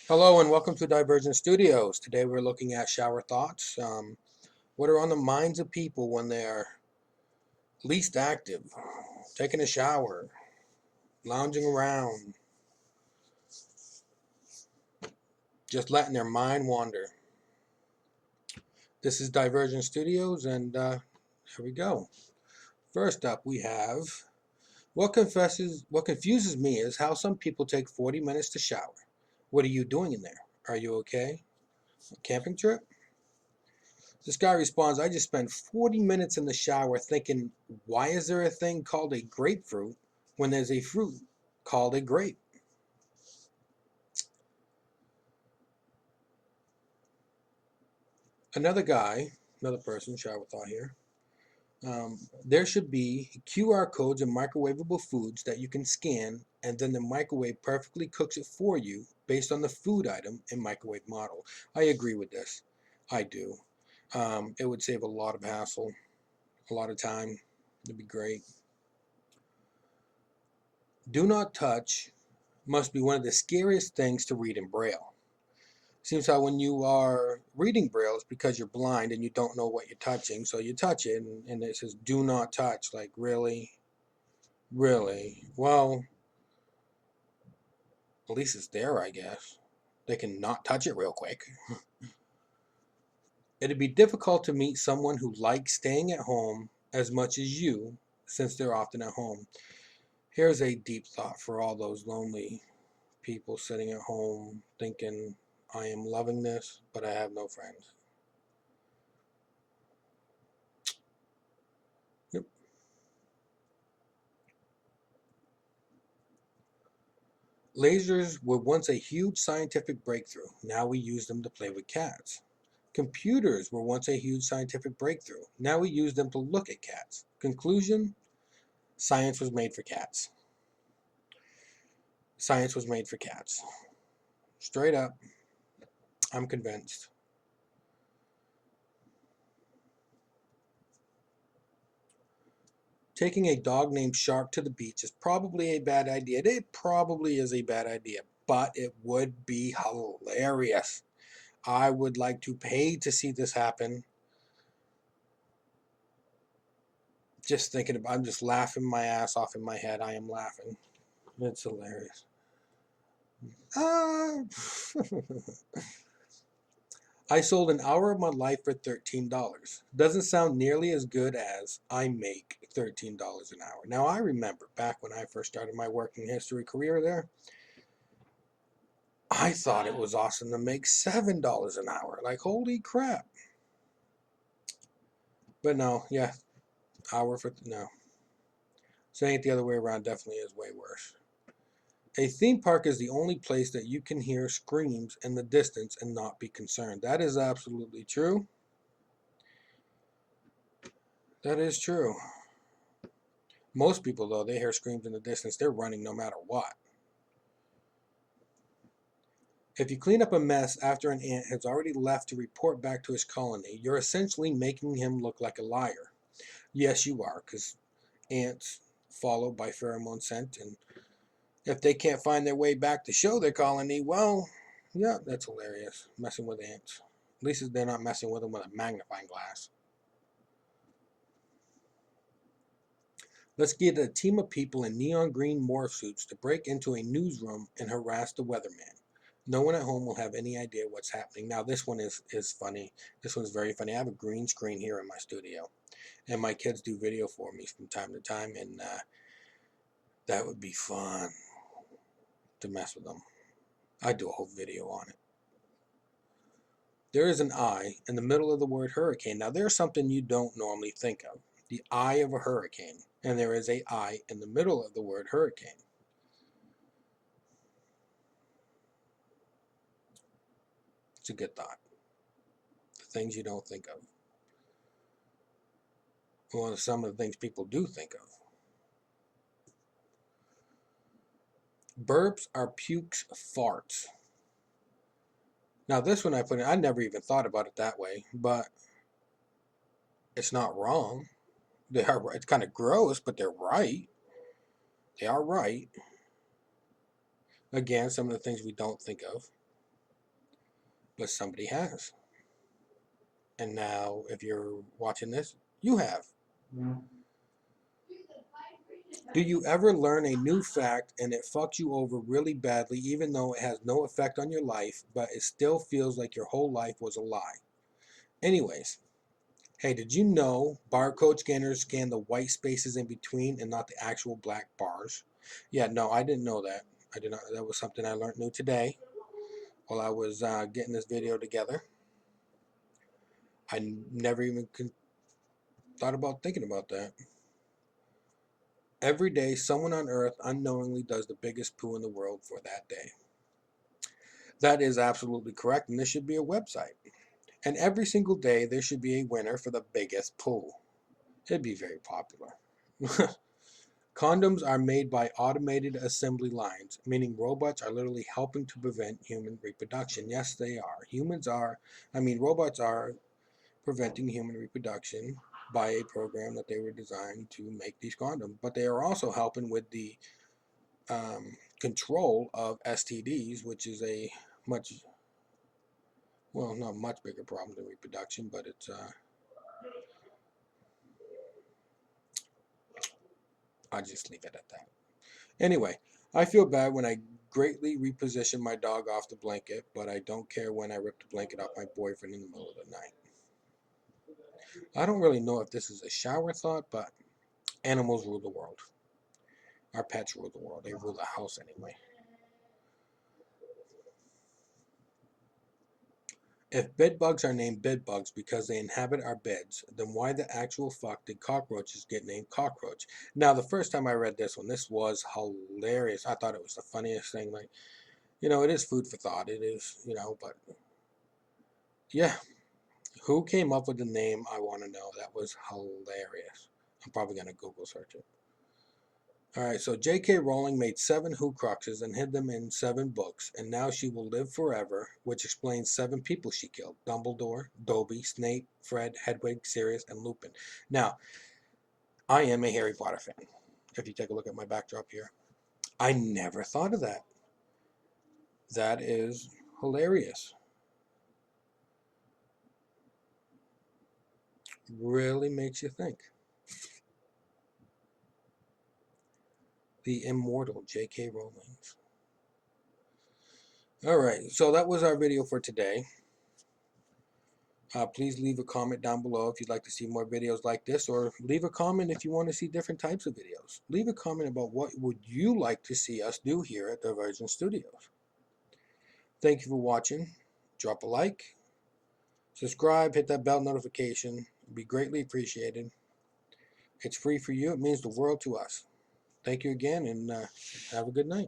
Hello and welcome to Divergent Studios. Today we're looking at shower thoughts. What are on the minds of people when they're least active, taking a shower, lounging around, just letting their mind wander. This is Divergent Studios, and here we go. First up, we have what confuses me is how some people take 40 minutes to shower. What are you doing in there? Are you okay? A camping trip? This guy responds, I just spent 40 minutes in the shower thinking, why is there a thing called a grapefruit when there's a fruit called a grape? Another person, shower thought here. There should be QR codes and microwavable foods that you can scan, and then the microwave perfectly cooks it for you based on the food item and microwave model. I agree with this. I do. It would save a lot of hassle, a lot of time. It'd be great. Do not touch must be one of the scariest things to read in Braille. Seems how when you are reading Braille, it's because you're blind and you don't know what you're touching, so you touch it and it says do not touch. Like, really? Really? Well, at least it's there, I guess. They can not touch it real quick. It'd be difficult to meet someone who likes staying at home as much as you, since they're often at home. Here's a deep thought for all those lonely people sitting at home thinking, I am loving this, but I have no friends. Yep. Lasers were once a huge scientific breakthrough. Now we use them to play with cats. Computers were once a huge scientific breakthrough. Now we use them to look at cats. Conclusion: science was made for cats. Science was made for cats. Straight up, I'm convinced. Taking a dog named Shark to the beach is probably a bad idea. It probably is a bad idea, but it would be hilarious. I would like to pay to see this happen. Just thinking about, I'm just laughing my ass off in my head. I am laughing. It's hilarious. Ah. I sold an hour of my life for $13. Doesn't sound nearly as good as I make $13 an hour. Now, I remember back when I first started my working history career there, I thought it was awesome to make $7 an hour. Like, holy crap. But no, yeah, hour for, no. Saying it the other way around definitely is way worse. A theme park is the only place that you can hear screams in the distance and not be concerned. That is absolutely true. That is true. Most people, though, they hear screams in the distance, they're running no matter what. If you clean up a mess after an ant has already left to report back to his colony, you're essentially making him look like a liar. Yes, you are, because ants follow by pheromone scent, and if they can't find their way back to show their colony, well, yeah, that's hilarious. Messing with ants. At least they're not messing with them with a magnifying glass. Let's get a team of people in neon green morph suits to break into a newsroom and harass the weatherman. No one at home will have any idea what's happening. Now, this one is funny. This one's very funny. I have a green screen here in my studio, and my kids do video for me from time to time, and that would be fun to mess with them. I'd do a whole video on it. There is an I in the middle of the word hurricane. Now, there's something you don't normally think of. The eye of a hurricane. And there is a I in the middle of the word hurricane. It's a good thought. The things you don't think of. Well, some of the things people do think of. Burps are pukes, farts. Now, this one I never even thought about it that way, but it's not wrong. They are. It's kind of gross, but they're right. They are right. Again, some of the things we don't think of. but somebody has. And now, if you're watching this, you have. Do you ever learn a new fact and it fucks you over really badly, even though it has no effect on your life, but it still feels like your whole life was a lie? Anyways, hey, did you know barcode scanners scan the white spaces in between and not the actual black bars? Yeah, no, I didn't know that. I did not. That was something I learned new today while I was getting this video together. I never even thought about thinking about that. Every day, someone on Earth unknowingly does the biggest poo in the world for that day. That is absolutely correct, and this should be a website. And every single day, there should be a winner for the biggest poo. It'd be very popular. Condoms are made by automated assembly lines, meaning robots are literally helping to prevent human reproduction. Yes, they are. Robots are preventing human reproduction by a program that they were designed to make these condoms. But they are also helping with the control of STDs, which is a not much bigger problem than reproduction, but it's, I'll just leave it at that. Anyway, I feel bad when I greatly reposition my dog off the blanket, but I don't care when I rip the blanket off my boyfriend in the middle of the night. I don't really know if this is a shower thought, but animals rule the world. Our pets rule the world. They rule the house anyway. If bedbugs are named bedbugs because they inhabit our beds, then why the actual fuck did cockroaches get named cockroach? Now, the first time I read this one, this was hilarious. I thought it was the funniest thing. Like, it is food for thought. It is, but yeah. Who came up with the name? I want to know. That was hilarious. I'm probably going to Google search it. Alright, so J.K. Rowling made 7 Horcruxes and hid them in 7 books, and now she will live forever, which explains 7 people she killed. Dumbledore, Dobby, Snape, Fred, Hedwig, Sirius, and Lupin. Now, I am a Harry Potter fan. If you take a look at my backdrop here. I never thought of that. That is hilarious. Really makes you think. The immortal J.K. Rowling. Alright, so that was our video for today. Please leave a comment down below if you'd like to see more videos like this, or leave a comment if you want to see different types of videos. Leave a comment about what would you like to see us do here at Divergent Studios. Thank you for watching. Drop a like, subscribe, hit that bell notification. It'd be greatly appreciated. It's free for you. It means the world to us. Thank you again, and have a good night.